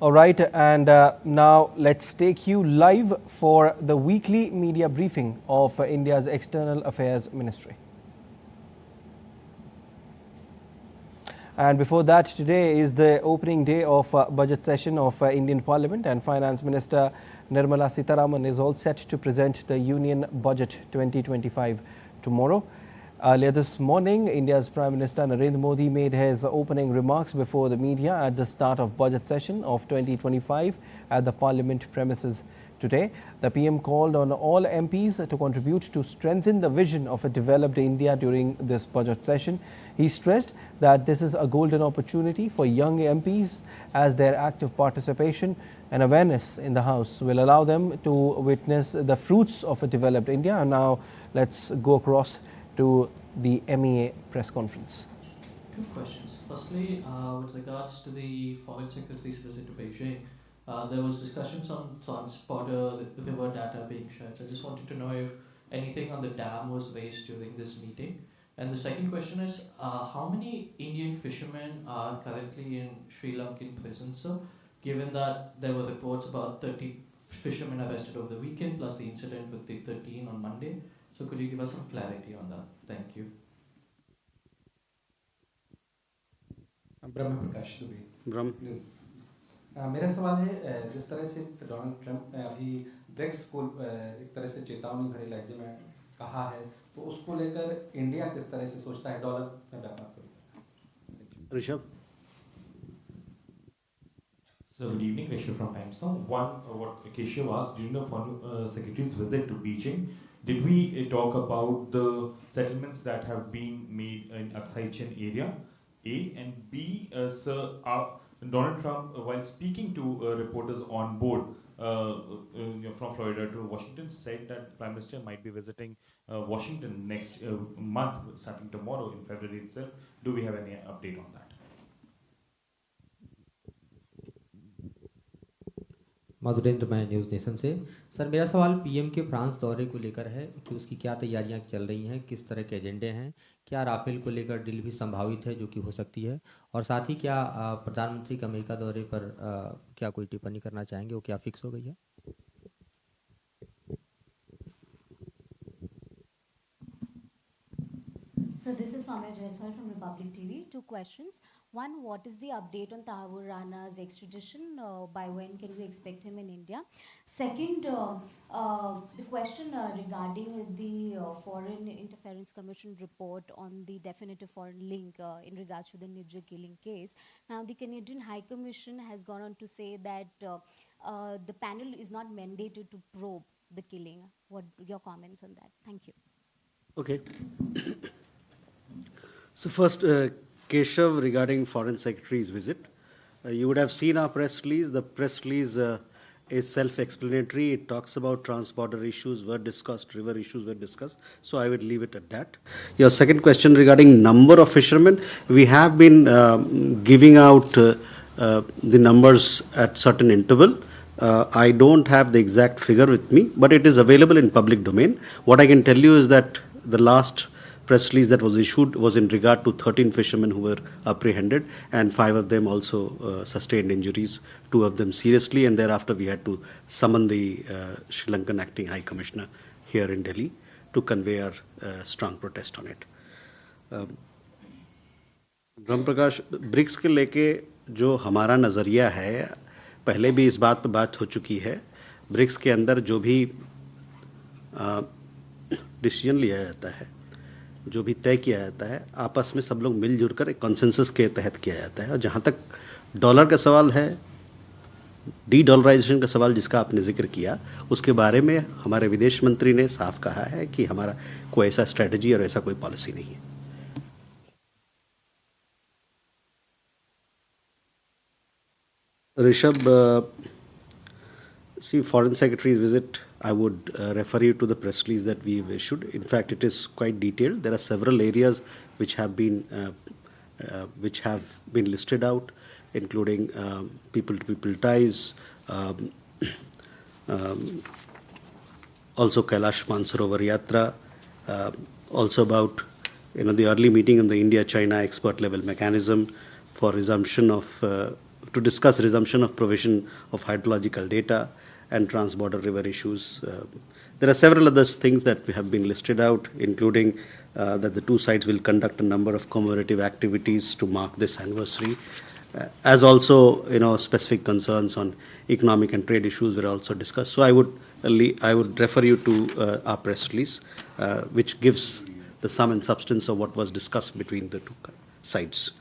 All right, and now let's take you live for the weekly media briefing of India's External Affairs Ministry. And before that, today is the opening day of budget session of Indian Parliament, and Finance Minister Nirmala Sitharaman is all set to present the Union Budget 2025 tomorrow. Earlier this morning, India's Prime Minister Narendra Modi made his opening remarks before the media at the start of budget session of 2025 at the Parliament premises. Today, the PM called on all MPs to contribute to strengthen the vision of a developed India during this budget session. He stressed that this is a golden opportunity for young MPs as their active participation and awareness in the House will allow them to witness the fruits of a developed India. And now let's go across to the MEA press conference. Two questions. Firstly, with regards to the Foreign Secretary's visit to Beijing, there was discussions on transporter river data being shared. So I just wanted to know if anything on the dam was raised during this meeting. And the second question is, how many Indian fishermen are currently in Sri Lankan prison, sir? Given that there were reports about 30 fishermen arrested over the weekend, plus the incident with the 13 on Monday. So could you give us some clarity on that? Thank you. ब्रह्म प्रकाश दुबे मेरा सवाल है जिस तरह से Donald Trump ने अभी BRICS को एक तरह से चेतावनी भरे लहजे में कहा है तो उसको लेकर इंडिया किस तरह से सोचता है डॉलर में व्यापार करेगा Rishabh So good evening, Rishabh from Times Now. One, what Keshav asked during the Foreign Secretary's visit to Beijing, did we talk about the settlements that have been made in Aksai Chin area? A, and B, sir, Donald Trump, while speaking to reporters on board from Florida to Washington, said that Prime Minister might be visiting Washington next month, starting tomorrow in February itself. Do we have any update on that? Madhurendra मैं news nation से। Sir मेरा सवाल PM के France दौरे को लेकर है कि उसकी क्या तैयारियां चल रही हैं, किस तरह के एजेंडे हैं, क्या राफेल को लेकर डील भी संभावित है जो कि हो सकती है, और साथ ही क्या प्रधानमंत्री के अमेरिका दौरे पर क्या कोई टिप्पणी करना चाहेंगे, वो क्या फिक्स हो गई है? So this is Soumya Jaiswal from Republic TV. Two questions. One, what is the update on Tahir Rana's extradition? By when can we expect him in India? Second, the question regarding the Foreign Interference Commission report on the definitive foreign link in regards to the Nijjhar killing case. Now, the Canadian High Commission has gone on to say that the panel is not mandated to probe the killing. What are your comments on that? Thank you. Okay. So first, Keshav, regarding Foreign Secretary's visit, you would have seen our press release. The press release is self-explanatory. It talks about trans-border issues were discussed, river issues were discussed. So I would leave it at that. Your second question regarding number of fishermen, we have been giving out the numbers at certain interval. I don't have the exact figure with me, but it is available in public domain. What I can tell you is that the last press release that was issued was in regard to 13 fishermen who were apprehended, and 5 of them also sustained injuries, 2 of them seriously, and thereafter we had to summon the Sri Lankan Acting High Commissioner here in Delhi to convey our strong protest on it. Brahma Prakash, BRICS के लेके जो हमारा नज़रिया है, पहले भी इस बात पर बात हो चुकी है। ब्रिक्स के अंदर जो भी डिसीजन लिया जाता है, जो भी तय किया जाता है, आपस में सब लोग मिलजुल कर एक कॉन्सेंसस के तहत किया जाता है। और जहाँ तक डॉलर का सवाल है, डी डॉलराइजेशन का सवाल जिसका आपने जिक्र किया, उसके बारे में हमारे विदेश मंत्री ने साफ कहा है कि हमारा कोई ऐसा स्ट्रेटजी और ऐसा कोई पॉलिसी नहीं है। Rishabh, see, Foreign Secretary's visit, I would refer you to the press release that we've issued. In fact, it is quite detailed. There are several areas which have been listed out, including people-to-people ties, also Kailash Mansarovar Yatra, also about the early meeting of the India-China expert level mechanism for resumption of to discuss resumption of provision of hydrological data and transborder river issues. There are several other things that have been listed out, including that the two sides will conduct a number of commemorative activities to mark this anniversary, as also, specific concerns on economic and trade issues were also discussed. So I would refer you to our press release, which gives the sum and substance of what was discussed between the two sides.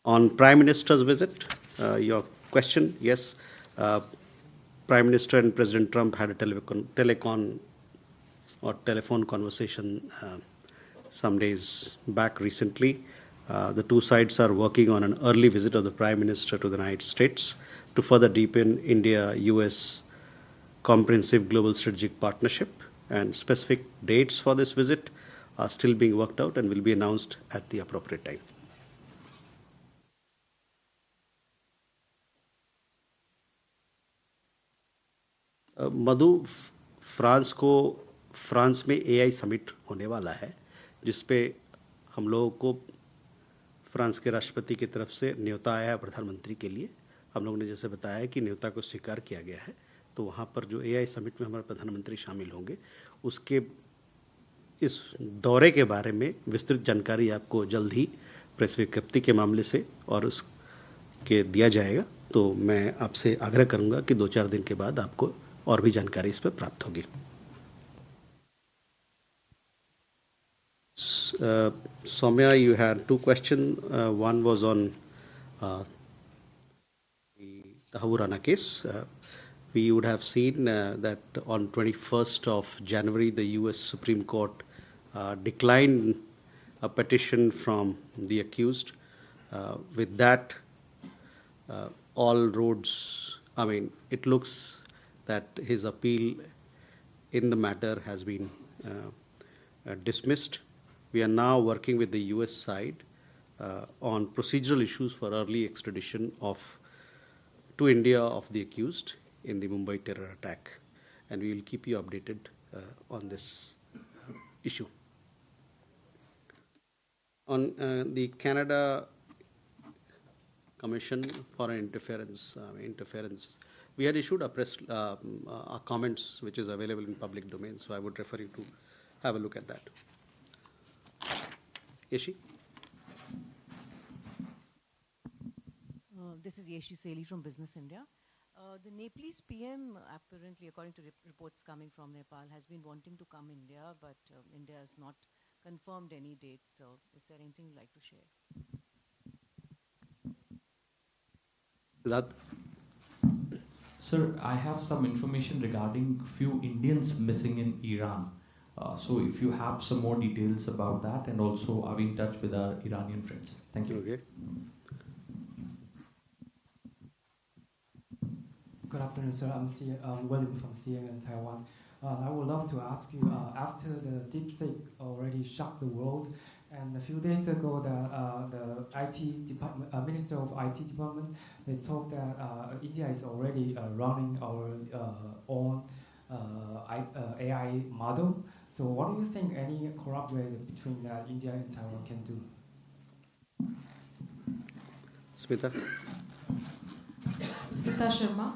On Prime Minister's visit, your question, yes, Prime Minister and President Trump had a telephone conversation some days back recently. The two sides are working on an early visit of the Prime Minister to the United States to further deepen India-US comprehensive global strategic partnership, and specific dates for this visit are still being worked out and will be announced at the appropriate time. Madhu, France में AI summit होने वाला है, जिसपे हम लोगों को France के राष्ट्रपति की तरफ से न्योता आया है प्रधानमंत्री के लिए. हम लोगों ने जैसे बताया कि न्योता को स्वीकार किया गया है, तो वहाँ पर जो एआई समिट में हमारे प्रधानमंत्री शामिल होंगे, उसके इस दौरे के बारे में विस्तृत जानकारी आपको जल्द ही प्रेस विज्ञप्ति के मामले से और उसके दिया जाएगा. तो मैं आपसे आग्रह करूंगा कि 2-4 दिन के बाद आपको और भी जानकारी इस पर प्राप्त होगी. Soumya, you had two questions. One was on the Tahurana case. We would have seen that on 21st of January, the US Supreme Court declined a petition from the accused. With that, all roads, it looks that his appeal in the matter has been dismissed. We are now working with the US side on procedural issues for early extradition to India of the accused in the Mumbai terror attack. And we will keep you updated on this issue. On the Canada Commission for Interference, we had issued a comments which is available in public domain, so I would refer you to have a look at that. Yeshi? This is Yeshi Seli from Business India. The Nepalese PM, apparently, according to reports coming from Nepal, has been wanting to come India, but India has not confirmed any dates. So, is there anything you'd like to share? Sir, I have some information regarding few Indians missing in Iran. So if you have some more details about that, and also are we in touch with our Iranian friends? Thank you. Okay. Good afternoon, sir. I'm William from CNN Taiwan. I would love to ask you, after the DeepSeek already shocked the world, and a few days ago, the IT department, Minister of IT department, they talked that India is already running our own AI model. So, what do you think any collaboration between India and Taiwan can do? Smita? Smita Sharma.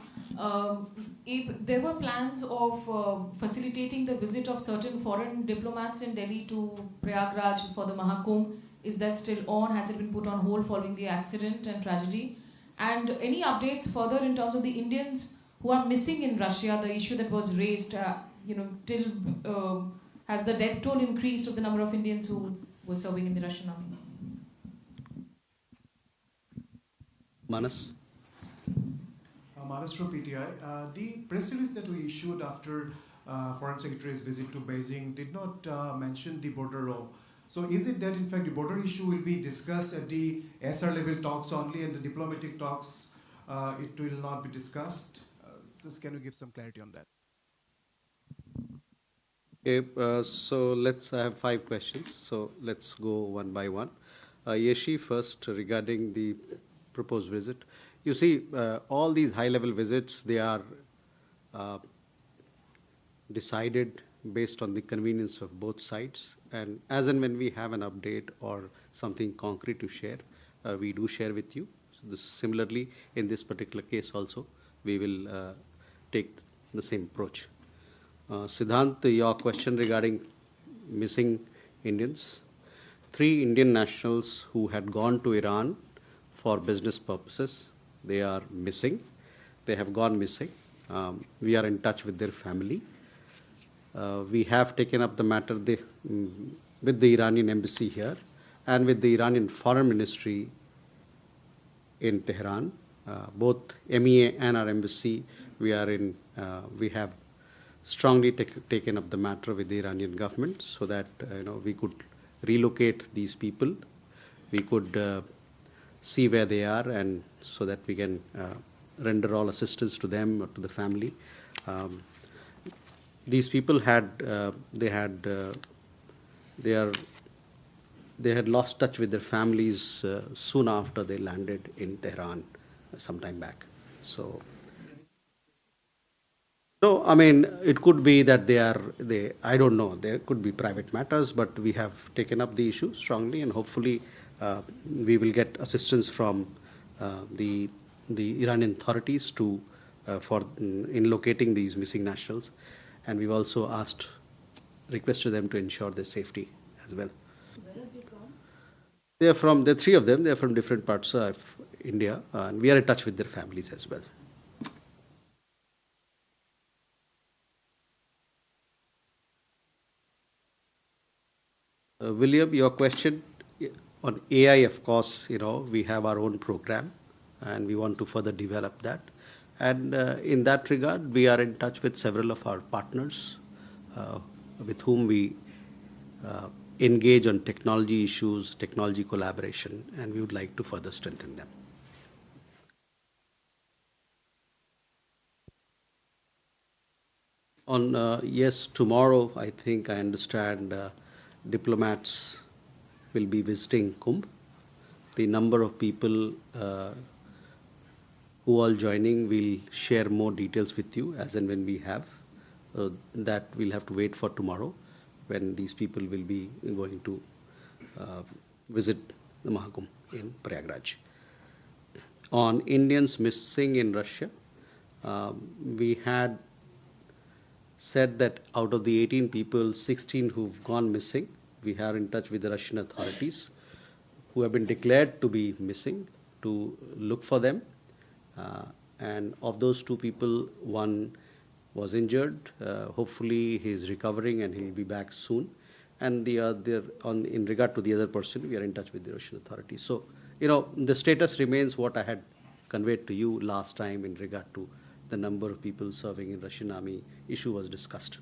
There were plans of facilitating the visit of certain foreign diplomats in Delhi to Prayagraj for the Mahakumbh. Is that still on? Has it been put on hold following the accident and tragedy? And any updates further in terms of the Indians who are missing in Russia, the issue that was raised, has the death toll increased of the number of Indians who were serving in the Russian army? Manas? Manas from PTI. The press release that we issued after Foreign Secretary's visit to Beijing did not mention the border law. So is it that in fact the border issue will be discussed at the SR level talks only, and the diplomatic talks it will not be discussed? Just can you give some clarity on that? Okay, so I have 5 questions. So let's go one by one. Yeshi, first regarding the proposed visit. You see, all these high-level visits, they are decided based on the convenience of both sides. And as and when we have an update or something concrete to share, we do share with you. Similarly, in this particular case also, we will take the same approach. Siddhant, your question regarding missing Indians. 3 Indian nationals who had gone to Iran for business purposes, they are missing. They have gone missing. We are in touch with their family. We have taken up the matter with the Iranian embassy here and with the Iranian foreign ministry in Tehran. Both MEA and our embassy, we have strongly taken up the matter with the Iranian government so that we could relocate these people. We could see where they are, and so that we can render all assistance to them or to the family. These people had lost touch with their families soon after they landed in Tehran some time back. So, no, I mean, it could be that I don't know, there could be private matters, but we have taken up the issue strongly, and hopefully we will get assistance from the Iranian authorities in locating these missing nationals. And we've also requested them to ensure their safety as well. Where are they from? There are 3 of them. They're from different parts of India, and we are in touch with their families as well. William, your question on AI, of course, we have our own program, and we want to further develop that. And in that regard, we are in touch with several of our partners with whom we engage on technology issues, technology collaboration, and we would like to further strengthen them. Yes, tomorrow, I think, I understand, diplomats will be visiting Kumbh. The number of people who are joining, we'll share more details with you as and when we have. That we'll have to wait for tomorrow, when these people will be going to visit the Mahakumbh in Prayagraj. On Indians missing in Russia, we had said that out of the 18 people, 16 who've gone missing, we are in touch with the Russian authorities who have been declared to be missing to look for them. And of those 2 people, one was injured. Hopefully he's recovering and he'll be back soon. And in regard to the other person, we are in touch with the Russian authorities. So, the status remains what I had conveyed to you last time in regard to the number of people serving in Russian army. Issue was discussed.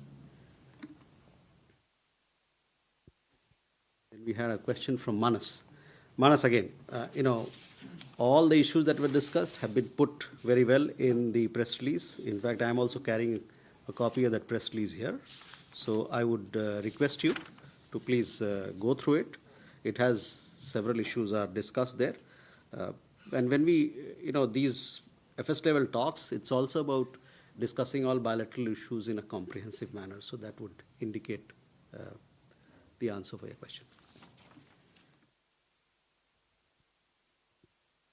Then we had a question from Manas. Manas, again, all the issues that were discussed have been put very well in the press release. In fact, I am also carrying a copy of that press release here. So I would request you to please go through it. It has several issues are discussed there. And when these FS level talks, it's also about discussing all bilateral issues in a comprehensive manner. So that would indicate the answer for your question.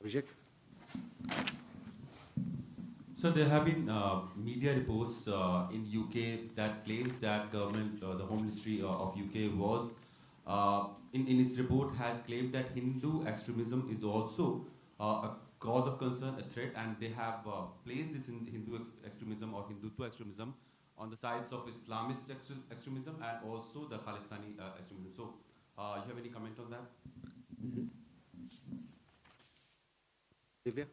Abhishek? So there have been media reports in UK that claims that government, the Home Ministry of UK was, in its report has claimed that Hindu extremism is also a cause of concern, a threat, and they have placed this in Hindu extremism or Hindutva extremism on the sides of Islamist extremism and also the Khalistani extremism. So you have any comment on that? Mm-hmm. Divya?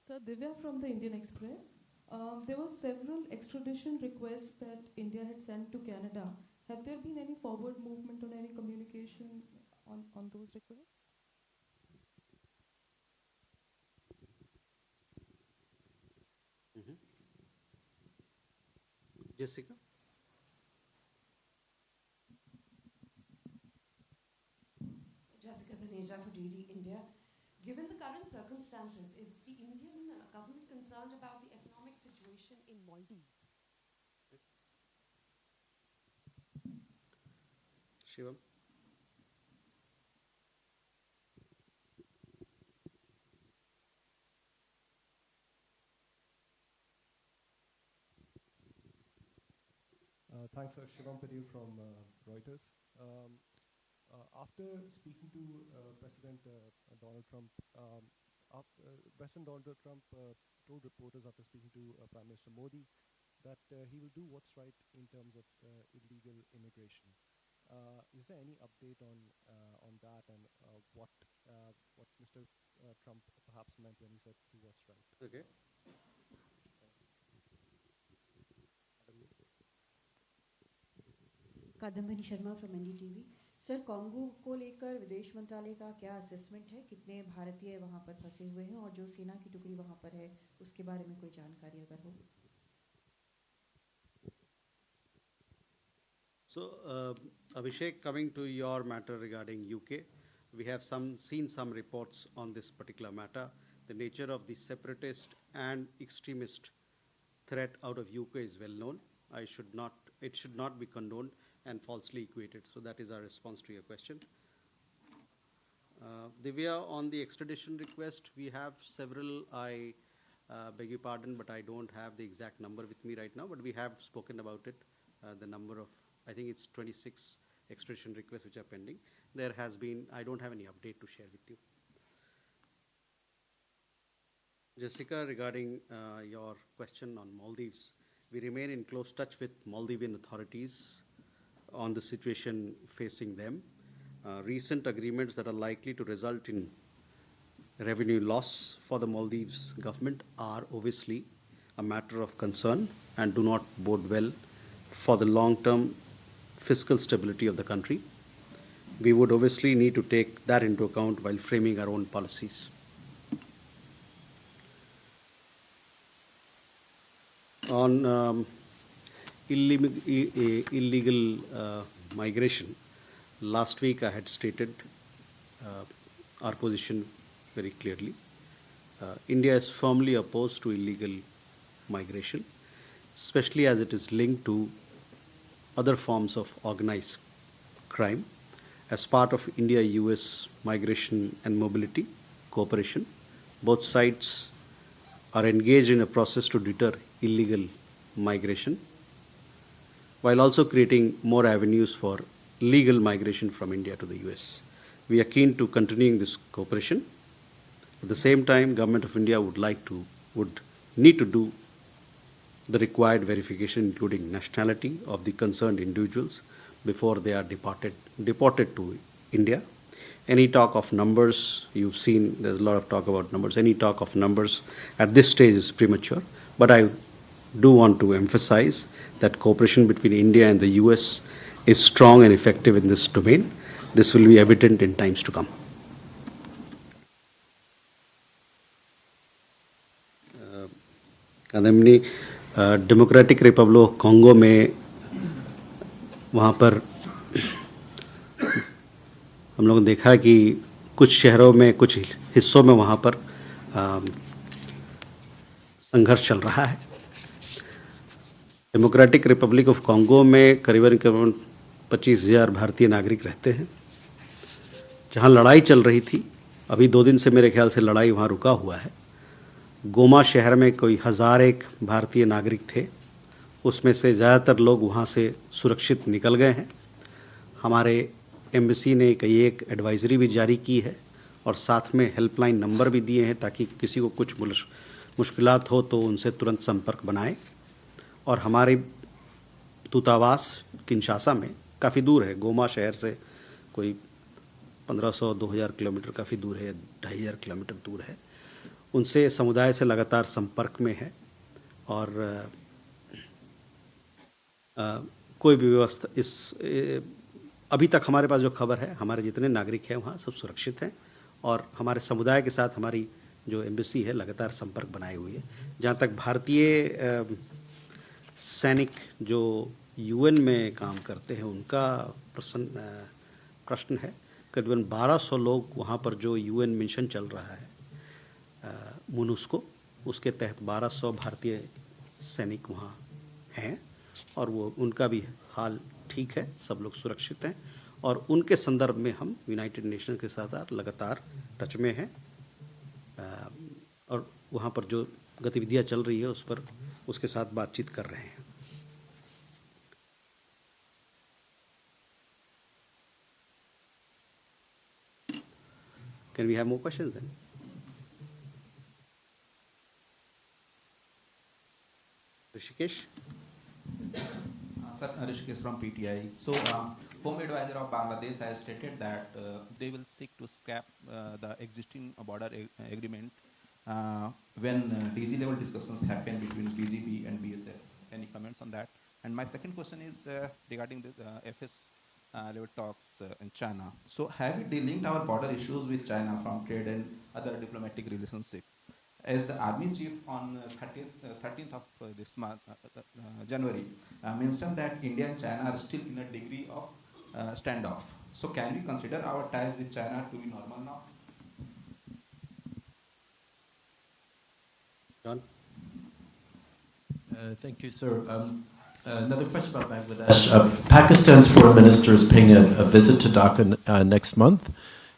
Sir, Divya from the Indian Express. There were several extradition requests that India had sent to Canada. Have there been any forward movement on any communication on those requests? Mm-hmm. Jessica? Jessica Dhaneja for DD India. Given the current circumstances, is the Indian government concerned about the economic situation in Maldives? Okay. Is it concerned about the economic situation in Maldives? Yes. Thank you. Shivam. Thanks, sir. Shivam Patel from Reuters. After speaking to President Donald Trump, President Donald Trump told reporters after speaking to Prime Minister Modi that he will do what's right in terms of illegal immigration. Is there any update on that and what Mr. Trump perhaps meant when he said do what's right? Okay. Kadambini Sharma from NDTV. Sir, Congo को लेकर विदेश मंत्रालय का क्या assessment है? कितने भारतीय वहां पर फंसे हुए हैं और जो सेना की टुकड़ी वहां पर है उसके बारे में कोई जानकारी अगर हो? So, Abhishek, coming to your matter regarding UK, we have seen some reports on this particular matter. The nature of the separatist and extremist threat out of UK is well known. It should not be condoned and falsely equated. So that is our response to your question. Divya, on the extradition request, we have several. I beg your pardon, but I don't have the exact number with me right now, but we have spoken about it. The number of, I think it's 26 extradition requests which are pending. There has been, I don't have any update to share with you. Jessica, regarding your question on Maldives, we remain in close touch with Maldivian authorities on the situation facing them. Recent agreements that are likely to result in revenue loss for the Maldives government are obviously a matter of concern and do not bode well for the long-term fiscal stability of the country. We would obviously need to take that into account while framing our own policies. On illegal migration, last week I had stated our position very clearly. India is firmly opposed to illegal migration, especially as it is linked to other forms of organized crime. As part of India-US migration and mobility cooperation, both sides are engaged in a process to deter illegal migration, while also creating more avenues for legal migration from India to the US. We are keen to continuing this cooperation. At the same time, Government of India would need to do the required verification, including nationality of the concerned individuals before they are deported to India. Any talk of numbers, you've seen there's a lot of talk about numbers, any talk of numbers at this stage is premature, but I do want to emphasize that cooperation between India and the US is strong and effective in this domain. This will be evident in times to come. Kadambini, democratic Republic of Congo में वहाँ पर हम लोगों ने देखा कि कुछ शहरों में, कुछ हिस्सों में वहाँ पर संघर्ष चल रहा है। डेमोक्रेटिक रिपब्लिक ऑफ कॉन्गो में करीबन 25,000 भारतीय नागरिक रहते हैं। जहाँ लड़ाई चल रही थी, अभी 2 दिन से मेरे ख्याल से लड़ाई वहाँ रुका हुआ है। गोमा शहर में कोई 1001 भारतीय नागरिक थे, उसमें से ज़्यादातर लोग वहाँ से सुरक्षित निकल गए हैं। हमारे एम्बेसी ने एक एडवाइजरी भी जारी की है और साथ में हेल्पलाइन नंबर भी दिए हैं ताकि किसी को कुछ मुश्किलात हो तो उनसे तुरंत संपर्क बनाएं। और हमारे दूतावास किंशासा में काफ़ी दूर है, गोमा शहर से कोई 1500-2000 किलोमीटर काफ़ी दूर है, 2500 किलोमीटर दूर है। उनसे समुदाय से लगातार संपर्क में है और कोई भी व्यवस्था अभी तक हमारे पास जो खबर है, हमारे जितने नागरिक हैं वहाँ सब सुरक्षित हैं और हमारे समुदाय के साथ हमारी जो एम्बेसी है लगातार संपर्क बनाए हुई है। जहाँ तक भारतीय सैनिक जो यूएन में काम करते हैं उनका प्रश्न है, करीबन 1200 लोग वहाँ पर जो यूएन मिशन चल रहा है मुनुस्को, उसके तहत 1200 भारतीय सैनिक वहाँ हैं और वो उनका भी हाल ठीक है, सब लोग सुरक्षित हैं और उनके संदर्भ में हम यूनाइटेड नेशन के साथ लगातार टच में हैं और वहाँ पर जो गतिविधियाँ चल रही है उस पर उसके साथ बातचीत कर रहे हैं। Can we have more questions then? Rishikesh? Sir, Rishikesh from PTI. So, Home Advisor of Bangladesh has stated that they will seek to scrap the existing border agreement when DG level discussions happen between BGB and BSF. Any comments on that? And my second question is regarding the FS level talks in China. So, have we delinked our border issues with China from trade and other diplomatic relationship? As the army chief on 13th of this month, January, mentioned that India and China are still in a degree of standoff. So can we consider our ties with China to be normal now? John? Thank you, sir. Another question about Bangladesh. Pakistan's foreign minister is paying a visit to Dhaka next month,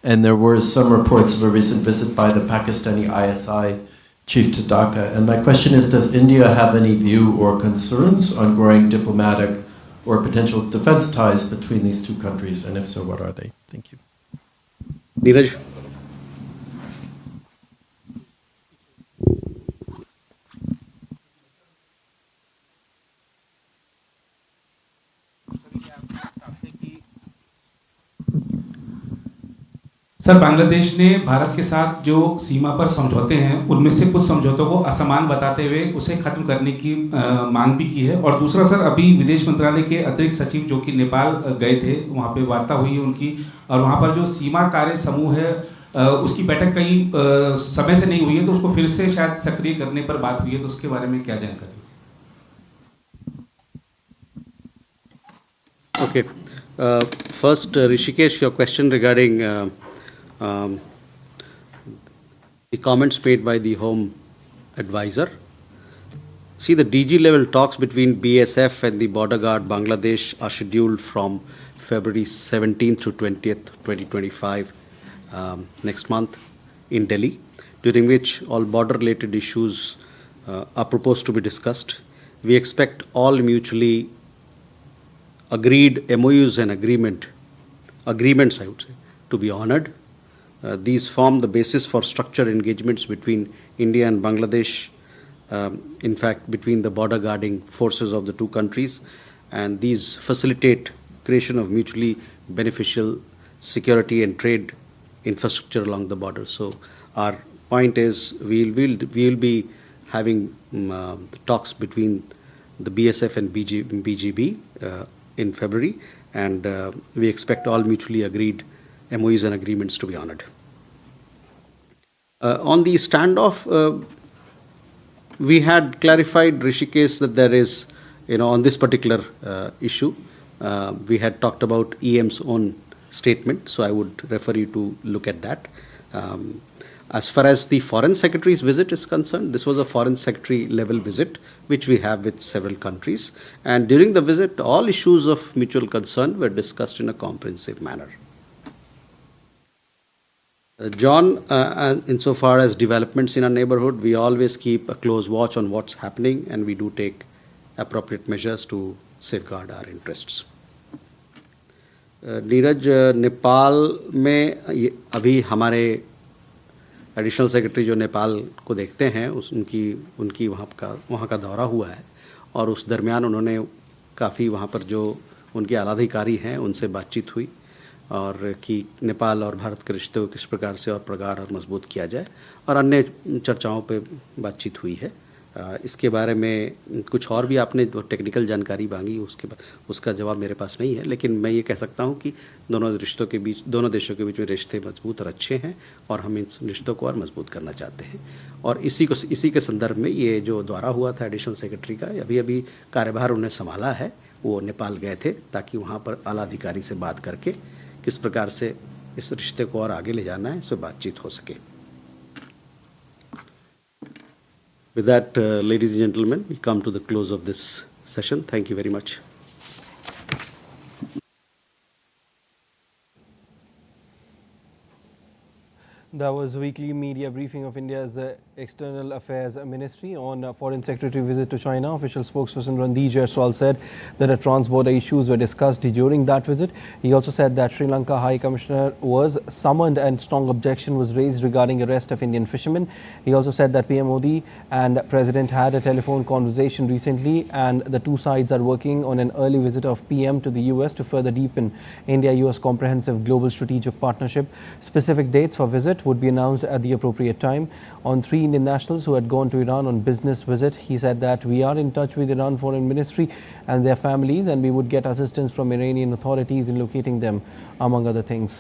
and there were some reports of a recent visit by the Pakistani ISI chief to Dhaka. And my question is, does India have any view or concerns on growing diplomatic or potential defense ties between these two countries? And if so, what are they? Thank you. Neeraj? Sir, Bangladesh ने भारत के साथ जो सीमा पर समझौते हैं उनमें से कुछ समझौतों को असमान बताते हुए उसे खत्म करने की मांग भी की है। और दूसरा सर, अभी विदेश मंत्रालय के अतिरिक्त सचिव जो कि नेपाल गए थे, वहाँ पे वार्ता हुई है उनकी, और वहाँ पर जो सीमा कार्य समूह है उसकी बैठक कहीं समय से नहीं हुई है, तो उसको फिर से शायद सक्रिय करने पर बात हुई है, तो उसके बारे में क्या जानकारी? Okay. First, Rishikesh, your question regarding the comments made by the Home Advisor. See, the DG level talks between BSF and the border guard Bangladesh are scheduled from February 17th to 20th, 2025, next month in Delhi, during which all border-related issues are proposed to be discussed. We expect all mutually agreed MOUs and agreements, I would say, to be honored. These form the basis for structured engagements between India and Bangladesh, in fact, between the border guarding forces of the two countries, and these facilitate creation of mutually beneficial security and trade infrastructure along the border. So our point is we will be having talks between the BSF and BGB in February, and we expect all mutually agreed MOUs and agreements to be honored. On the standoff, we had clarified, Rishikesh, that there is, on this particular issue, we had talked about EM's own statement, so I would refer you to look at that. As far as the Foreign Secretary's visit is concerned, this was a Foreign Secretary level visit, which we have with several countries. And during the visit, all issues of mutual concern were discussed in a comprehensive manner. John, insofar as developments in our neighborhood, we always keep a close watch on what's happening, and we do take appropriate measures to safeguard our interests. Neeraj, Nepal में अभी हमारे additional secretary जो नेपाल को देखते हैं उनकी वहाँ का दौरा हुआ है, और उस दरमियान उन्होंने काफ़ी वहाँ पर जो उनके आलाधिकारी हैं उनसे बातचीत हुई, और कि नेपाल और भारत के रिश्ते को किस प्रकार से और प्रगाढ़ और मजबूत किया जाए, और अन्य चर्चाओं पे बातचीत हुई है। इसके बारे में कुछ और भी आपने जो टेक्निकल जानकारी मांगी उसका जवाब मेरे पास नहीं है, लेकिन मैं ये कह सकता हूँ कि दोनों देशों के बीच में रिश्ते मजबूत और अच्छे हैं, और हम इन रिश्तों को और मजबूत करना चाहते हैं। और इसी के संदर्भ में ये जो दौरा हुआ था एडिशनल सेक्रेटरी का, अभी कार्यभार उन्हें संभाला है, वो नेपाल गए थे ताकि वहाँ पर आला अधिकारी से बात करके किस प्रकार से इस रिश्ते को और आगे ले जाना है, इस पर बातचीत हो सके। With that, ladies and gentlemen, we come to the close of this session. Thank you very much. That was a weekly media briefing of India's External Affairs Ministry on Foreign Secretary visit to China. Official spokesperson Randeep Jaiswal said that trans-border issues were discussed during that visit. He also said that Sri Lanka High Commissioner was summoned and strong objection was raised regarding arrest of Indian fishermen. He also said that PM Modi and President had a telephone conversation recently and the two sides are working on an early visit of PM to the US to further deepen India-US comprehensive global strategic partnership. Specific dates for visit would be announced at the appropriate time. On 3 Indian nationals who had gone to Iran on business visit, he said that we are in touch with Iran Foreign Ministry and their families and we would get assistance from Iranian authorities in locating them, among other things.